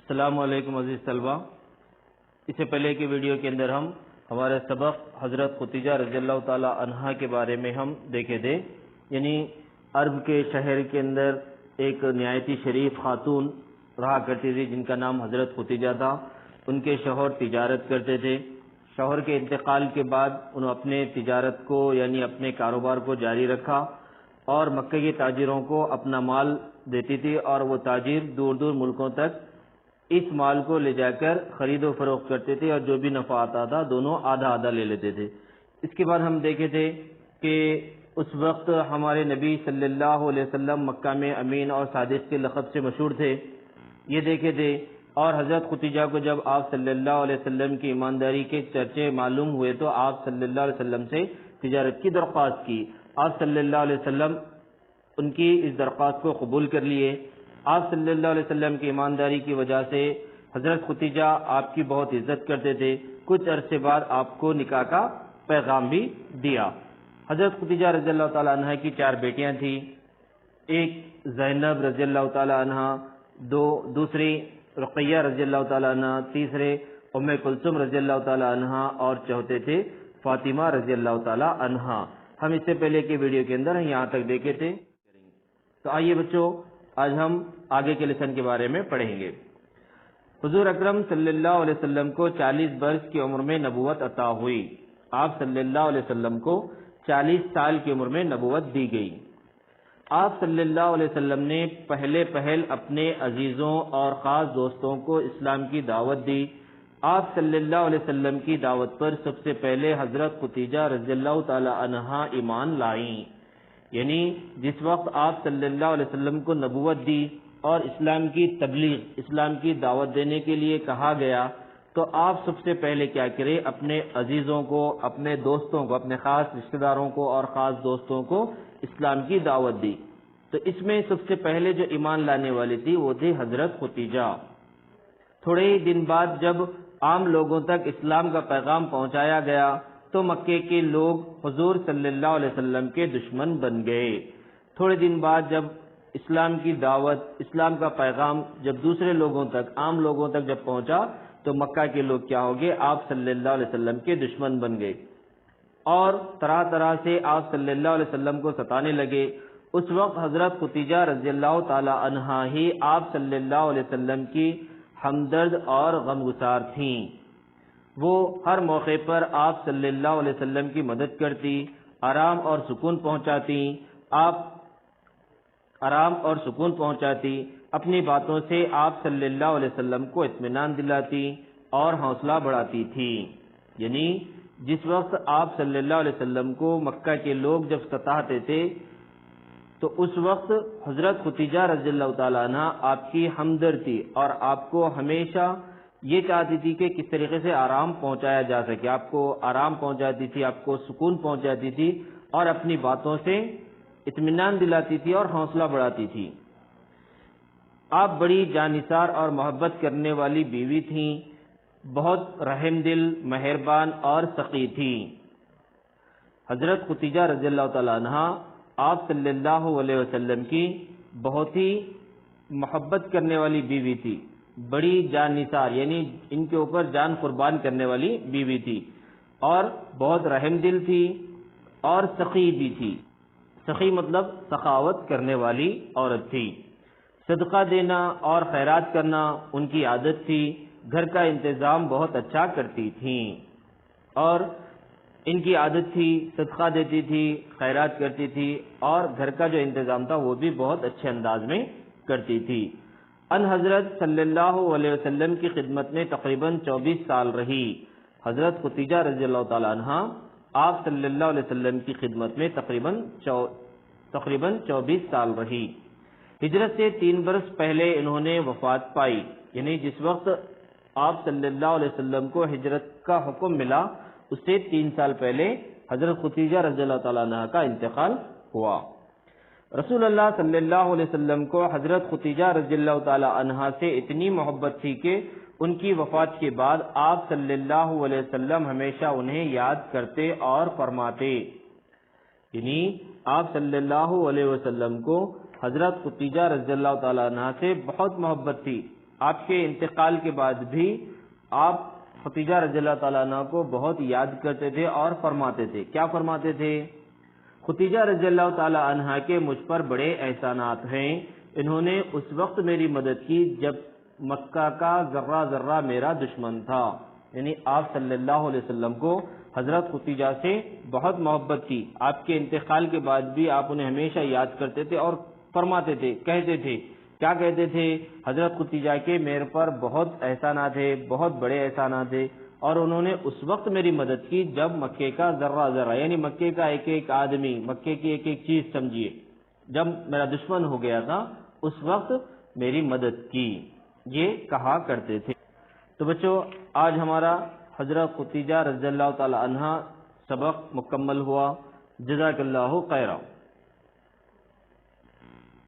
السلام علیکم عزیز طلبہ۔ اس سے پہلے کی ویڈیو کے اندر ہم ہمارے سبق حضرت ختیجہ رضی اللہ تعالی عنہا کے بارے میں ہم دیکھے تھے، یعنی عرب کے شہر کے اندر ایک نہایتی شریف خاتون رہا کرتی تھی جن کا نام حضرت ختیجہ تھا۔ ان کے شوہر تجارت کرتے تھے۔ شوہر کے انتقال کے بعد انہوں اپنے تجارت کو یعنی اپنے کاروبار کو جاری رکھا اور مکہ کے تاجروں کو اپنا مال دیتی تھی اور وہ تاجر دور دور ملکوں تک اس مال کو لے جا کر خرید و فروخت کرتے تھے اور جو بھی نفع آتا تھا دونوں آدھا آدھا لے لیتے تھے۔ اس کے بعد ہم دیکھے تھے کہ اس وقت ہمارے نبی صلی اللہ علیہ وسلم مکہ میں امین اور صادق کے لقب سے مشہور تھے، یہ دیکھے تھے۔ اور حضرت ختیجہ کو جب آپ صلی اللہ علیہ وسلم کی ایمانداری کے چرچے معلوم ہوئے تو آپ صلی اللہ علیہ وسلم سے تجارت کی درخواست کی۔ آپ صلی اللہ علیہ وسلم ان کی اس درخواست کو قبول کر لیے۔ آپ صلی اللہ علیہ وسلم کی ایمانداری کی وجہ سے حضرت ختیجہ آپ کی بہت عزت کرتے تھے۔ کچھ عرصے بعد آپ کو نکاح کا پیغام بھی دیا۔ حضرت ختیجہ رضی اللہ تعالی عنہ کی 4 بیٹیاں تھیں، ایک زینب رضی اللہ تعالی عنہ، دوسری رقیہ رضی اللہ تعالی عنہ، تیسرے ام کلثوم رضی اللہ تعالی عنہ اور چوتھے تھے فاطمہ رضی اللہ تعالی عنہ۔ ہم اس سے پہلے کے ویڈیو کے اندر یہاں تک دیکھے تھے۔ تو آئیے بچوں، آج ہم آگے کے لیسن کے بارے میں پڑھیں گے۔ حضور اکرم صلی اللہ علیہ وسلم کو 40 برس کی عمر میں نبوت عطا ہوئی۔ آپ صلی اللہ علیہ وسلم کو 40 سال کی عمر میں نبوت دی گئی۔ آپ صلی اللہ علیہ وسلم نے پہل اپنے عزیزوں اور خاص دوستوں کو اسلام کی دعوت دی۔ آپ صلی اللہ علیہ وسلم کی دعوت پر سب سے پہلے حضرت ختیجہ رضی اللہ تعالی عنہا ایمان لائیں، یعنی جس وقت آپ صلی اللہ علیہ وسلم کو نبوت دی اور اسلام کی تبلیغ، اسلام کی دعوت دینے کے لیے کہا گیا تو آپ سب سے پہلے کیا کریں، اپنے عزیزوں کو، اپنے دوستوں کو، اپنے خاص رشتہ داروں کو اور خاص دوستوں کو اسلام کی دعوت دی۔ تو اس میں سب سے پہلے جو ایمان لانے والی تھی وہ تھی حضرت ختیجہ۔ تھوڑے ہی دن بعد جب عام لوگوں تک اسلام کا پیغام پہنچایا گیا تو مکے کے لوگ حضور صلی اللہ علیہ وسلم کے دشمن بن گئے۔ تھوڑے دن بعد جب اسلام کی دعوت، اسلام کا پیغام جب دوسرے لوگوں تک، عام لوگوں تک جب پہنچا تو مکہ کے لوگ کیا ہو گئے، آپ صلی اللہ علیہ وسلم کے دشمن بن گئے اور طرح طرح سے آپ صلی اللہ علیہ وسلم کو ستانے لگے۔ اس وقت حضرت ختیجہ رضی اللہ تعالی عنہا ہی آپ صلی اللہ علیہ وسلم کی ہمدرد اور غمگسار تھیں۔ وہ ہر موقع پر آپ صلی اللہ علیہ وسلم کی مدد کرتی، آرام اور سکون پہنچاتی، اپنی باتوں سے آپ صلی اللہ علیہ وسلم کو اطمینان دلاتی اور حوصلہ بڑھاتی تھی۔ یعنی جس وقت آپ صلی اللہ علیہ وسلم کو مکہ کے لوگ جب ستاتے تھے تو اس وقت حضرت ختیجہ رضی اللہ تعالیٰ عنہ آپ کی ہمدرد تھی اور آپ کو ہمیشہ یہ چاہتی تھی کہ کس طریقے سے آرام پہنچایا جا سکے، آپ کو آرام پہنچاتی تھی، آپ کو سکون پہنچاتی تھی اور اپنی باتوں سے اطمینان دلاتی تھی اور حوصلہ بڑھاتی تھی۔ آپ بڑی جاننثار اور محبت کرنے والی بیوی تھیں، بہت رحم دل، مہربان اور سخی تھیں۔ حضرت ختیجہ رضی اللہ تعالیٰ عنہ آپ صلی اللہ علیہ وسلم کی بہت ہی محبت کرنے والی بیوی تھی، بڑی جاننثار یعنی ان کے اوپر جان قربان کرنے والی بیوی تھی اور بہت رحم دل تھی اور سخی بھی تھی۔ سخی مطلب سخاوت کرنے والی عورت تھی۔ صدقہ دینا اور خیرات کرنا ان کی عادت تھی۔ گھر کا انتظام بہت اچھا کرتی تھیں اور ان کی عادت تھی، صدقہ دیتی تھی، خیرات کرتی تھی اور گھر کا جو انتظام تھا وہ بھی بہت اچھے انداز میں کرتی تھی۔ ان حضرت صلی اللہ علیہ وسلم کی خدمت میں تقریباً 24 سال رہی۔ حضرت ختیجہ رضی اللہ تعالی عنہ آپ صلی اللہ علیہ وسلم کی خدمت میں تقریباً 24 سال رہی۔ ہجرت سے 3 برس پہلے انہوں نے وفات پائی، یعنی جس وقت آپ صلی اللہ علیہ وسلم کو ہجرت کا حکم ملا اس سے 3 سال پہلے حضرت ختیجہ رضی اللہ تعالیٰ عنہ کا انتقال ہوا۔ رسول اللہ صلی اللہ علیہ وسلم کو حضرت ختیجہ رضی اللہ تعالیٰ عنہ سے اتنی محبت تھی کہ ان کی وفات کے بعد آپ صلی اللہ علیہ وسلم ہمیشہ انہیں یاد کرتے اور فرماتے، یعنی آپ صلی اللہ علیہ وسلم کو حضرت ختیجہ رضی اللہ تعالیٰ عنہ سے بہت محبت تھی آپ کے انتقال کے بعد بھی آپ ختیجہ رضی اللہ تعالیٰ عنہ کو بہت یاد کرتے تھے اور فرماتے تھے. کیا فرماتے تھے؟ ختیجہ رضی اللہ تعالیٰ عنہ کے مجھ پر بڑے احسانات ہیں. انہوں نے اس وقت میری مدد کی جب مکہ کا ذرہ ذرہ میرا دشمن تھا. یعنی آپ صلی اللہ علیہ وسلم کو حضرت ختیجہ سے بہت محبت تھی. آپ کے انتقال کے بعد بھی آپ انہیں ہمیشہ یاد کرتے تھے اور فرماتے تھے، کہتے تھے. کیا کہتے تھے؟ حضرت ختیجہ کے میرے پر بہت احسانات ہیں، بہت بڑے احسانات ہیں، اور انہوں نے اس وقت میری مدد کی جب مکے کا ذرہ ذرہ، یعنی مکے کا ایک ایک آدمی، مکے کی ایک ایک چیز سمجھیے، جب میرا دشمن ہو گیا تھا اس وقت میری مدد کی، یہ کہا کرتے تھے. تو بچوں، آج ہمارا حضرت ختیجہ رضی اللہ تعالی عنہ سبق مکمل ہوا. جزاک اللہ خیرا.